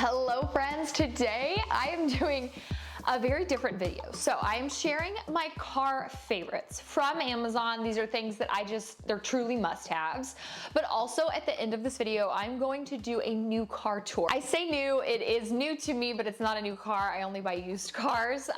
Hello friends, today I am doing a very different video. So I'm sharing my car favorites from Amazon. These are things that they're truly must-haves. But also at the end of this video, I'm going to do a new car tour. I say new, it is new to me, but it's not a new car. I only buy used cars.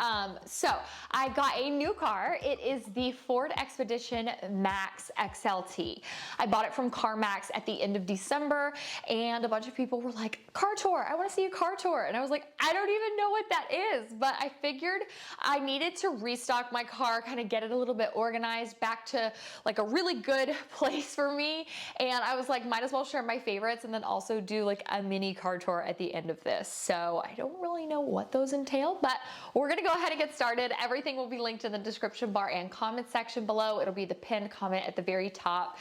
So I got a new car. It is the Ford Expedition Max XLT. I bought it from CarMax at the end of December, and a bunch of people were like, car tour, I wanna see a car tour. And I was like, I don't even know what that is, but I figured I needed to restock my car, kind of get it a little bit organized back to like a really good place for me. And I was like, might as well share my favorites and then also do like a mini car tour at the end of this. So I don't really know what those entail, but we're gonna go ahead and get started. Everything will be linked in the description bar and comment section below. It'll be the pinned comment at the very top.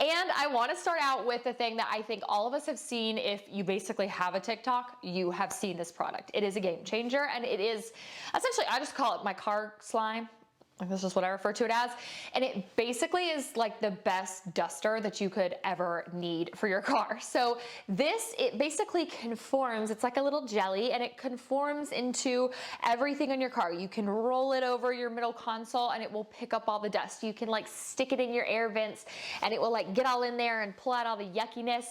And I wanna start out with the thing that I think all of us have seen. If you basically have a TikTok, you have seen this product. It is a game changer, and it is essentially, I just call it my car slime. Like, this is what I refer to it as. And it basically is like the best duster that you could ever need for your car. So it basically conforms, it's like a little jelly, and it conforms into everything on your car. You can roll it over your middle console and it will pick up all the dust. You can like stick it in your air vents and it will like get all in there and pull out all the yuckiness.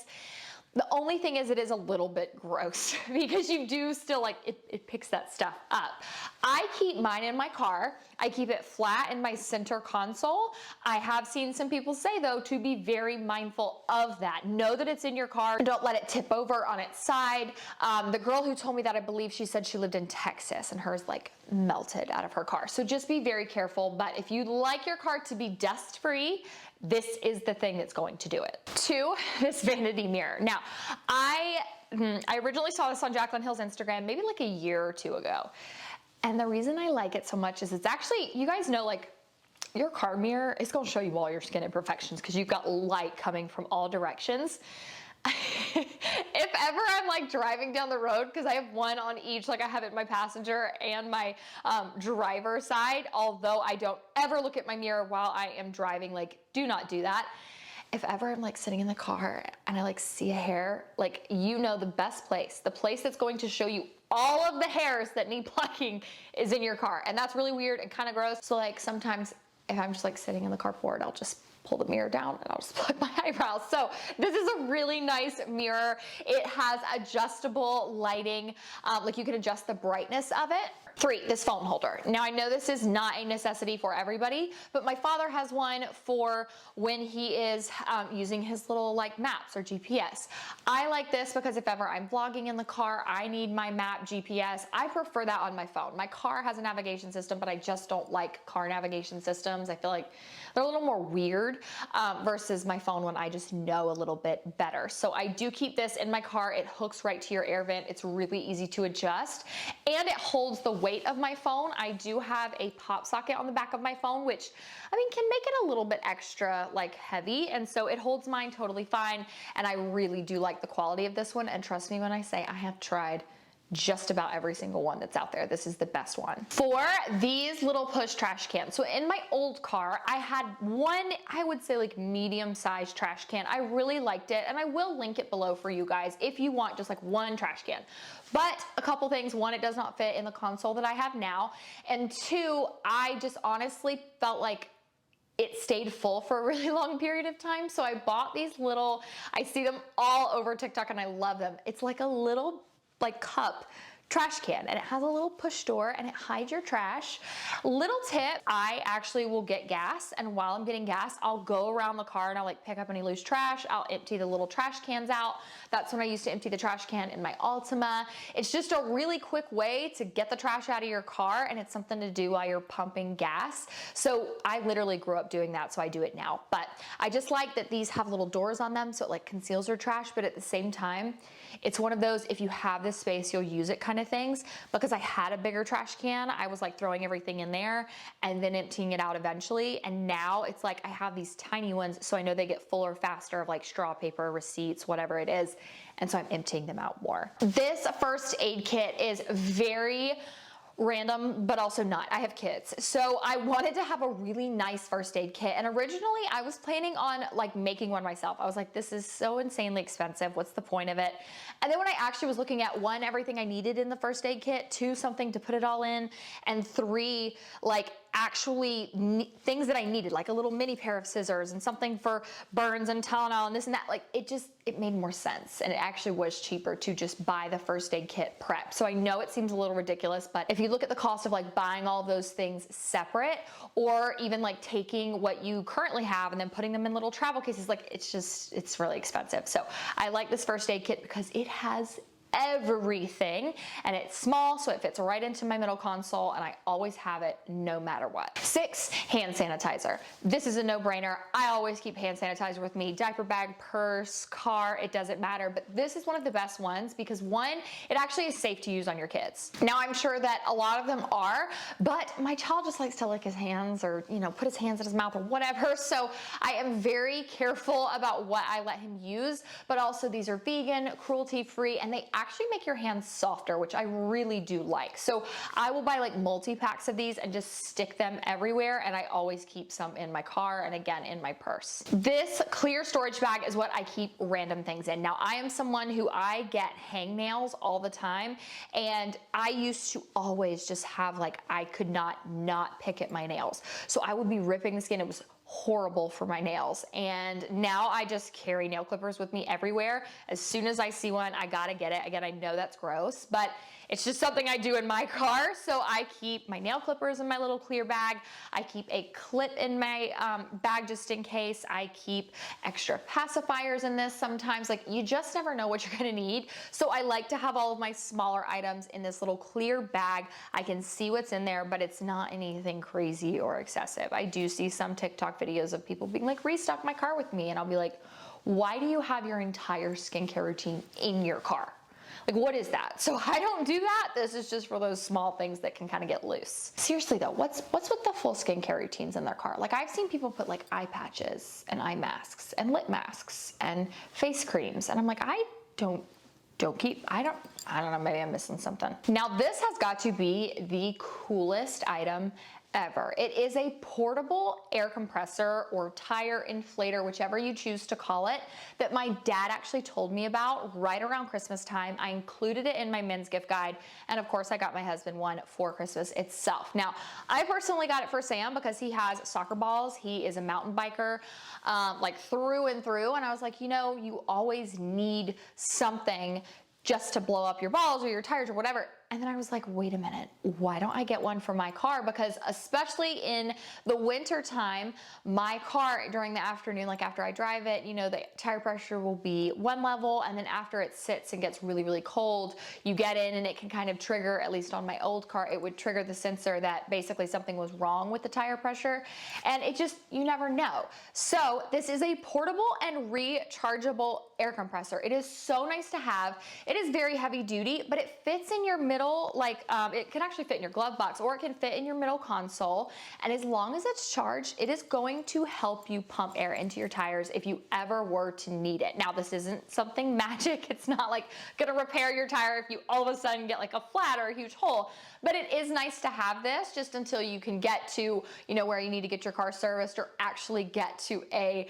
The only thing is it is a little bit gross because you do still like, it picks that stuff up. I keep mine in my car. I keep it flat in my center console. I have seen some people say though to be very mindful of that. Know that it's in your car. Don't let it tip over on its side. The girl who told me that, I believe she said she lived in Texas and hers like melted out of her car. So just be very careful. But if you like your car to be dust free, this is the thing that's going to do it. 2, this vanity mirror. Now, I originally saw this on Jaclyn Hill's Instagram maybe like a year or 2 ago. And the reason I like it so much is it's actually, you guys know, like your car mirror is gonna show you all your skin imperfections because you've got light coming from all directions. If ever I'm like driving down the road, because I have one on each, like I have it in my passenger and my driver side, although I don't ever look at my mirror while I am driving, like do not do that. If ever I'm like sitting in the car and I like see a hair, like, you know, the best place, the place that's going to show you all of the hairs that need plucking is in your car. And that's really weird and kind of gross. So like sometimes if I'm just like sitting in the carport, I'll just pull the mirror down and I'll just pluck my eyebrows. So this is a really nice mirror. It has adjustable lighting, like you can adjust the brightness of it. 3, this phone holder. Now I know this is not a necessity for everybody, but my father has one for when he is using his little like maps or GPS. I like this because if ever I'm vlogging in the car, I need my map GPS. I prefer that on my phone. My car has a navigation system, but I just don't like car navigation systems. I feel like they're a little more weird versus my phone when I just know a little bit better. So I do keep this in my car. It hooks right to your air vent. It's really easy to adjust and it holds the weight of my phone. I do have a pop socket on the back of my phone, which I mean can make it a little bit extra like heavy. And so it holds mine totally fine. And I really do like the quality of this one. And trust me when I say I have tried just about every single one that's out there. This is the best one. 4, these little push trash cans. So in my old car, I had one, I would say like medium-sized trash can. I really liked it, and I will link it below for you guys if you want just like one trash can. But a couple things. 1, it does not fit in the console that I have now. And 2, I just honestly felt like it stayed full for a really long period of time. So I bought these little, I see them all over TikTok and I love them. It's like a little like cup trash can, and it has a little push door and it hides your trash. Little tip, I actually will get gas, and while I'm getting gas, I'll go around the car and I'll like pick up any loose trash. I'll empty the little trash cans out. That's when I used to empty the trash can in my Altima. It's just a really quick way to get the trash out of your car, and it's something to do while you're pumping gas. So I literally grew up doing that, so I do it now. But I just like that these have little doors on them, so it like conceals your trash, but at the same time, it's one of those, if you have this space, you'll use it kind of things. Because I had a bigger trash can, I was like throwing everything in there and then emptying it out eventually. And now it's like I have these tiny ones, so I know they get fuller faster of like straw paper, receipts, whatever it is. And so I'm emptying them out more. This first aid kit is very random, but also not. I have kids. So I wanted to have a really nice first aid kit. And originally I was planning on like making one myself. I was like, this is so insanely expensive. What's the point of it? And then when I actually was looking at one, everything I needed in the first aid kit, two, something to put it all in, and three, like actually things that I needed, like a little mini pair of scissors and something for burns and Tylenol and this and that, like it made more sense. And it actually was cheaper to just buy the first aid kit prep. So I know it seems a little ridiculous, but if you look at the cost of like buying all of those things separate, or even like taking what you currently have and then putting them in little travel cases, like it's really expensive. So I like this first aid kit because it has everything, and it's small, so it fits right into my middle console, and I always have it no matter what. 6, hand sanitizer. This is a no-brainer. I always keep hand sanitizer with me, diaper bag, purse, car, it doesn't matter, but this is one of the best ones because one, it actually is safe to use on your kids. Now I'm sure that a lot of them are, but my child just likes to lick his hands or, you know, put his hands in his mouth or whatever, so I am very careful about what I let him use, but also these are vegan, cruelty-free, and they actually make your hands softer, which I really do like. So I will buy like multi-packs of these and just stick them everywhere, and I always keep some in my car and again in my purse. This clear storage bag is what I keep random things in. Now I am someone who I get hangnails all the time, and I used to always just have like, I could not pick at my nails. So I would be ripping the skin. It was horrible for my nails. And now I just carry nail clippers with me everywhere. As soon as I see one, I gotta get it. Again, I know that's gross, but it's just something I do in my car. So I keep my nail clippers in my little clear bag. I keep a clip in my bag just in case. I keep extra pacifiers in this sometimes. Like, you just never know what you're gonna need. So I like to have all of my smaller items in this little clear bag. I can see what's in there, but it's not anything crazy or excessive. I do see some TikTok videos of people being like, restock my car with me. And I'll be like, why do you have your entire skincare routine in your car? Like, what is that? So I don't do that. This is just for those small things that can kind of get loose. Seriously though, what's with the full skincare routines in their car? Like, I've seen people put like eye patches and eye masks and lip masks and face creams. And I'm like, I don't know, maybe I'm missing something. Now this has got to be the coolest item ever. It is a portable air compressor or tire inflator, whichever you choose to call it, that my dad actually told me about right around Christmas time. I included it in my men's gift guide, and of course I got my husband one for Christmas itself. Now, I personally got it for Sam because he has soccer balls. He is a mountain biker, like through and through, and I was like, you know, you always need something just to blow up your balls or your tires or whatever. And then I was like, wait a minute, why don't I get one for my car? Because especially in the winter time, my car during the afternoon, like after I drive it, you know, the tire pressure will be one level, and then after it sits and gets really, really cold, you get in and it can kind of trigger, at least on my old car, it would trigger the sensor that basically something was wrong with the tire pressure. And it just, you never know. So this is a portable and rechargeable air compressor. It is so nice to have. It is very heavy duty, but it fits in your middle, like it can actually fit in your glove box, or it can fit in your middle console. And as long as it's charged, it is going to help you pump air into your tires if you ever were to need it. Now, this isn't something magic. It's not like gonna repair your tire if you all of a sudden get like a flat or a huge hole, but it is nice to have this just until you can get to, you know, where you need to get your car serviced or actually get to a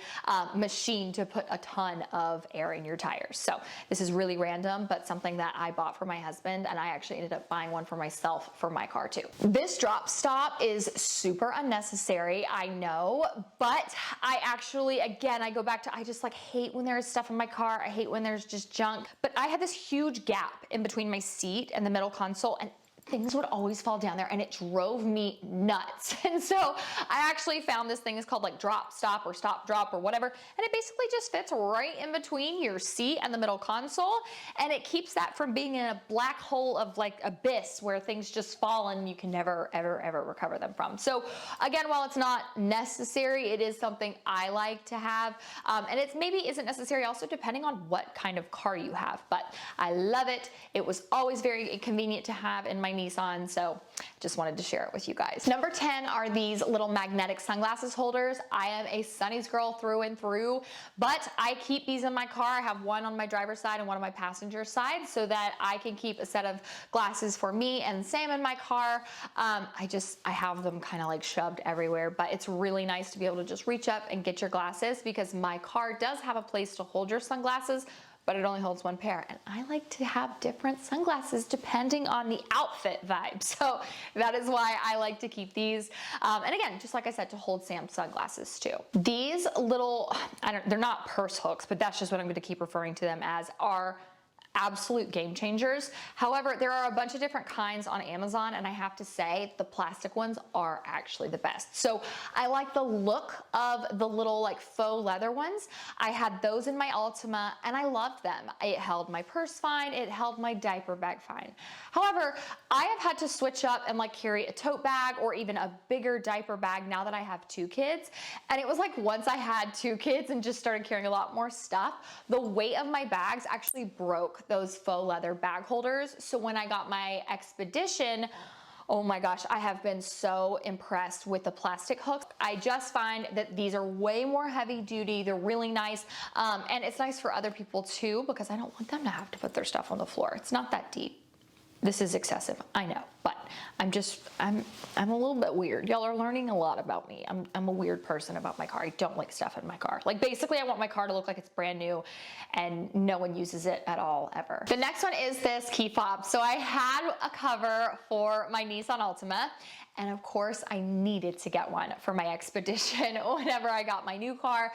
machine to put a ton of air in your tires. So this is really random, but something that I bought for my husband, and I actually ended up buying one for myself for my car too. This drop stop is super unnecessary, I know, but I actually, again, I go back to, I just like hate when there's stuff in my car. I hate when there's just junk, but I had this huge gap in between my seat and the middle console, and things would always fall down there, and it drove me nuts. And so I actually found this thing is called like drop stop or stop drop or whatever, and it basically just fits right in between your seat and the middle console, and it keeps that from being in a black hole of like abyss where things just fall and you can never ever recover them from. So again, while it's not necessary, it is something I like to have, and it's maybe isn't necessary also depending on what kind of car you have, but I love it. It was always very convenient to have in my my Nissan, so just wanted to share it with you guys. Number 10 are these little magnetic sunglasses holders. I am a Sunny's girl through and through, but I keep these in my car. I have one on my driver's side and one on my passenger side so that I can keep a set of glasses for me and Sam in my car. I have them kind of like shoved everywhere, but it's really nice to be able to just reach up and get your glasses because my car does have a place to hold your sunglasses, but it only holds one pair. And I like to have different sunglasses depending on the outfit vibe. So that is why I like to keep these. And again, just like I said, to hold Sam's sunglasses too. These little, they're not purse hooks, but that's just what I'm going to keep referring to them as, are absolute game changers. However, there are a bunch of different kinds on Amazon, and I have to say the plastic ones are actually the best. So I like the look of the little like faux leather ones. I had those in my Altima and I loved them. It held my purse fine, it held my diaper bag fine. However, I have had to switch up and like carry a tote bag or even a bigger diaper bag now that I have 2 kids. And it was like once I had 2 kids and just started carrying a lot more stuff, the weight of my bags actually broke those faux leather bag holders. So when I got my Expedition, oh my gosh, I have been so impressed with the plastic hooks. I just find that these are way more heavy duty. They're really nice. And it's nice for other people too, because I don't want them to have to put their stuff on the floor. It's not that deep. This is excessive, I know, but I'm a little bit weird. Y'all are learning a lot about me. I'm a weird person about my car. I don't like stuff in my car. Like basically I want my car to look like it's brand new and no one uses it at all ever. The next one is this key fob. So I had a cover for my Nissan Altima, and of course I needed to get one for my Expedition whenever I got my new car.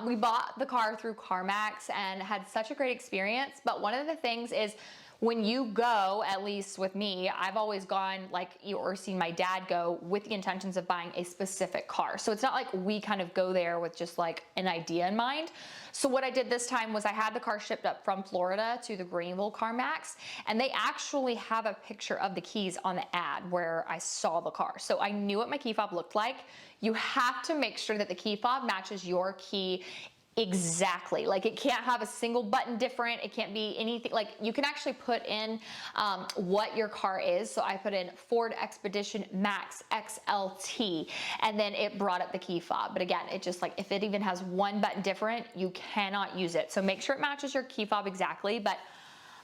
We bought the car through CarMax and had such a great experience, but one of the things is when you go, at least with me, I've always gone like, or seen my dad go with the intentions of buying a specific car. So it's not like we kind of go there with just like an idea in mind. So what I did this time was I had the car shipped up from Florida to the Greenville CarMax, and they actually have a picture of the keys on the ad where I saw the car. So I knew what my key fob looked like. You have to make sure that the key fob matches your key exactly. Like it can't have a single button different. It can't be anything. Like you can actually put in what your car is. So I put in Ford Expedition Max XLT, and then it brought up the key fob. But again, it just like, if it even has one button different, you cannot use it. So make sure it matches your key fob exactly. But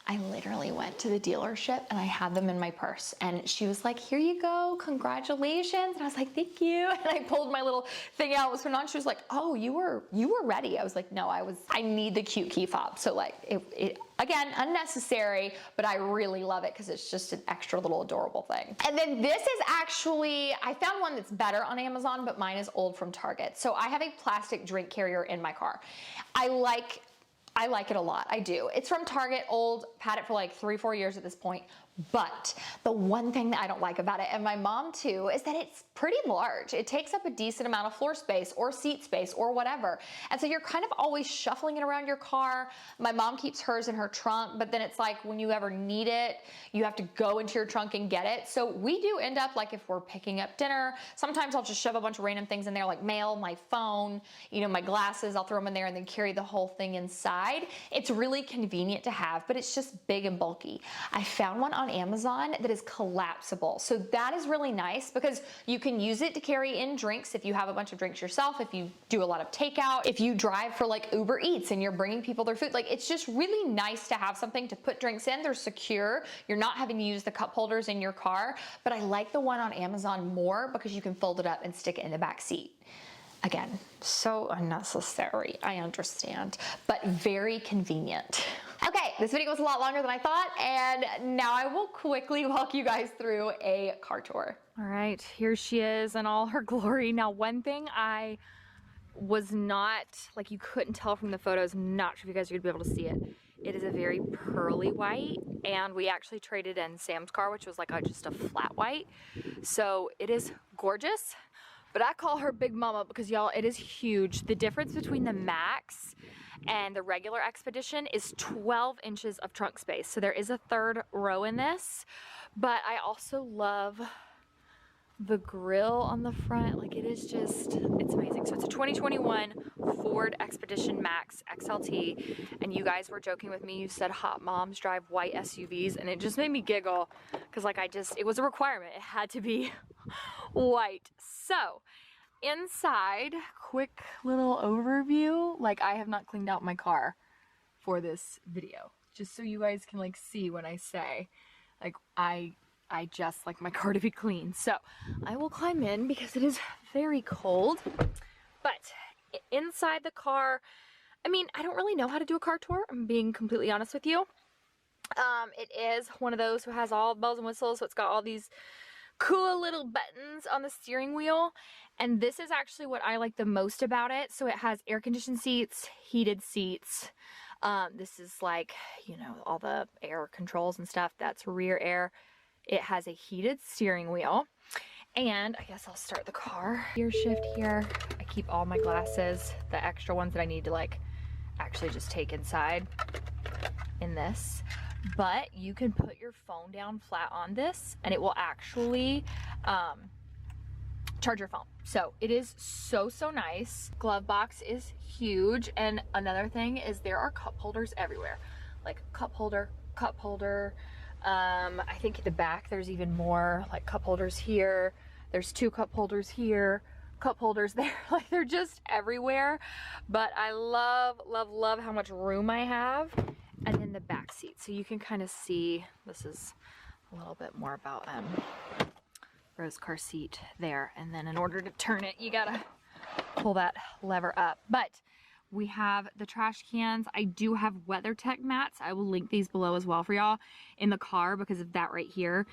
I literally went to the dealership and I had them in my purse, and she was like, here you go, congratulations. And I was like, thank you. And I pulled my little thing out, was put on. She was like, oh, you were ready. I was like, no, I need the cute key fob. So like it again, unnecessary, but I really love it because it's just an extra little adorable thing. And then this is actually, I found one that's better on Amazon, but mine is old from Target. So I have a plastic drink carrier in my car. I like it a lot, I do. It's from Target, old, had it for like 3-4 years at this point. But the one thing that I don't like about it, and my mom too, is that it's pretty large. It takes up a decent amount of floor space or seat space or whatever. And so you're kind of always shuffling it around your car. My mom keeps hers in her trunk, but then it's like when you ever need it, you have to go into your trunk and get it. So we do end up, like if we're picking up dinner, sometimes I'll just shove a bunch of random things in there, like mail, my phone, my glasses, I'll throw them in there and then carry the whole thing inside. It's really convenient to have, but it's just big and bulky. I found one on Amazon that is collapsible. So that is really nice because you can use it to carry in drinks if you have a bunch of drinks yourself, if you do a lot of takeout, if you drive for like Uber Eats and you're bringing people their food. Like it's just really nice to have something to put drinks in. They're secure. You're not having to use the cup holders in your car, but I like the one on Amazon more because you can fold it up and stick it in the back seat. Again, so unnecessary, I understand, but very convenient. Okay, this video was a lot longer than I thought, and now I will quickly walk you guys through a car tour. All right, here she is in all her glory. Now, one thing I was not, like you couldn't tell from the photos, I'm not sure if you guys are gonna be able to see it. It is a very pearly white, and we actually traded in Sam's car, which was like just a flat white. So it is gorgeous. But I call her Big Mama because y'all, it is huge. The difference between the Max and the regular Expedition is 12 inches of trunk space. So there is a third row in this, but I also love the grill on the front, like it is just, it's amazing. So it's a 2021 Ford Expedition Max XLT, and you guys were joking with me. You said hot moms drive white SUVs, and it just made me giggle because like it was a requirement. It had to be white. So inside, quick little overview. Like I have not cleaned out my car for this video, just so you guys can like see when I say like I just like my car to be clean. So I will climb in because it is very cold. But inside the car, I mean, I don't really know how to do a car tour. I'm being completely honest with you. It is one of those who has all bells and whistles. So it's got all these cool little buttons on the steering wheel. And this is actually what I like the most about it. So it has air conditioned seats, heated seats. This is like, you know, all the air controls and stuff. That's rear air. It has a heated steering wheel. And I guess I'll start the car. Gear shift here. I keep all my glasses, the extra ones that I need to like actually just take inside in this. But you can put your phone down flat on this and it will actually charge your phone. So it is so nice. Glove box is huge. And another thing is there are cup holders everywhere. Like cup holder. I think at the back there's even more, like cup holders here. There's 2 cup holders here, cup holders there. Like they're just everywhere. But I love how much room I have. And then the back seat. So you can kind of see, this is a little bit more about Rose car seat there. And then in order to turn it, you gotta pull that lever up. But we have the trash cans. I do have WeatherTech mats. I will link these below as well for y'all in the car because of that right here.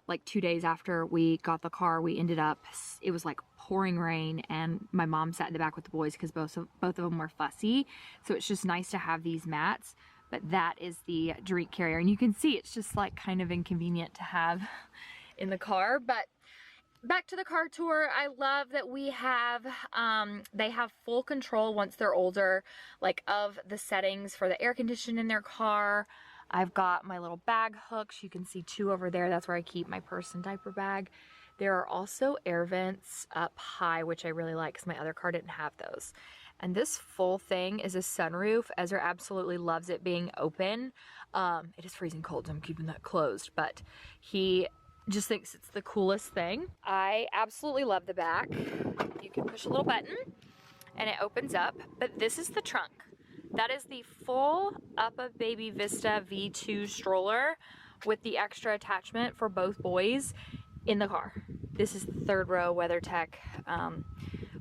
Like 2 days after we got the car, we ended up, it was like pouring rain and my mom sat in the back with the boys because both of them were fussy. So it's just nice to have these mats. But that is the drink carrier. And you can see it's just like kind of inconvenient to have in the car. But back to the car tour. I love that we have, they have full control once they're older, like of the settings for the air conditioning in their car. I've got my little bag hooks. You can see 2 over there. That's where I keep my purse and diaper bag. There are also air vents up high, which I really like because my other car didn't have those. And this full thing is a sunroof. Ezra absolutely loves it being open. It is freezing cold, so I'm keeping that closed, but he just thinks it's the coolest thing. I absolutely love the back. You can push a little button and it opens up, but this is the trunk. That is the full Uppa Baby Vista V2 stroller with the extra attachment for both boys in the car. This is the 3rd row WeatherTech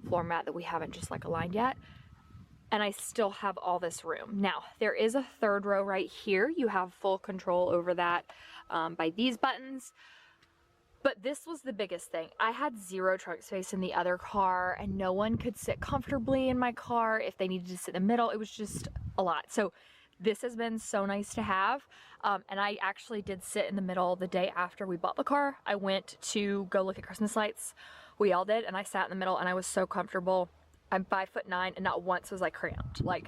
floor mat that we haven't just like aligned yet. And I still have all this room. Now, there is a 3rd row right here. You have full control over that by these buttons. But this was the biggest thing. I had 0 trunk space in the other car and no one could sit comfortably in my car if they needed to sit in the middle. It was just a lot. So this has been so nice to have. And I actually did sit in the middle the day after we bought the car. I went to go look at Christmas lights. We all did, and I sat in the middle and I was so comfortable. I'm 5'9" and not once was I cramped. Like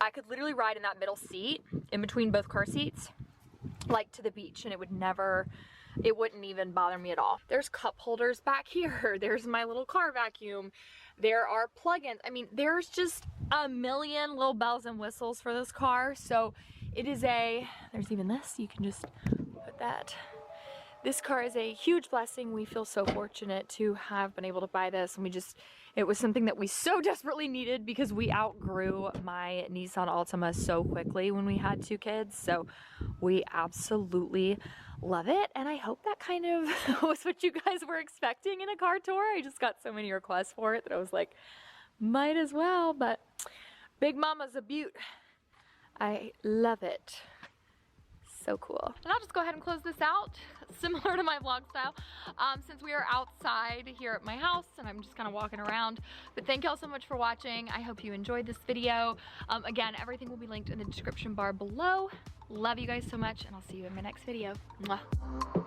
I could literally ride in that middle seat in between both car seats, like to the beach, and it wouldn't even bother me at all. There's cup holders back here. There's my little car vacuum. There are plugins. I mean, there's just a million little bells and whistles for this car. So it is there's even this, you can just put that. This car is a huge blessing. We feel so fortunate to have been able to buy this, and it was something that we so desperately needed because we outgrew my Nissan Altima so quickly when we had 2 kids. So we absolutely love it, and I hope that kind of was what you guys were expecting in a car tour. I just got so many requests for it that I was like, might as well. But Big Mama's a beaut. I love it. So cool. And I'll just go ahead and close this out, similar to my vlog style, since we are outside here at my house and I'm just kind of walking around. But thank y'all so much for watching. I hope you enjoyed this video. Again, everything will be linked in the description bar below. Love you guys so much, and I'll see you in my next video. Mwah.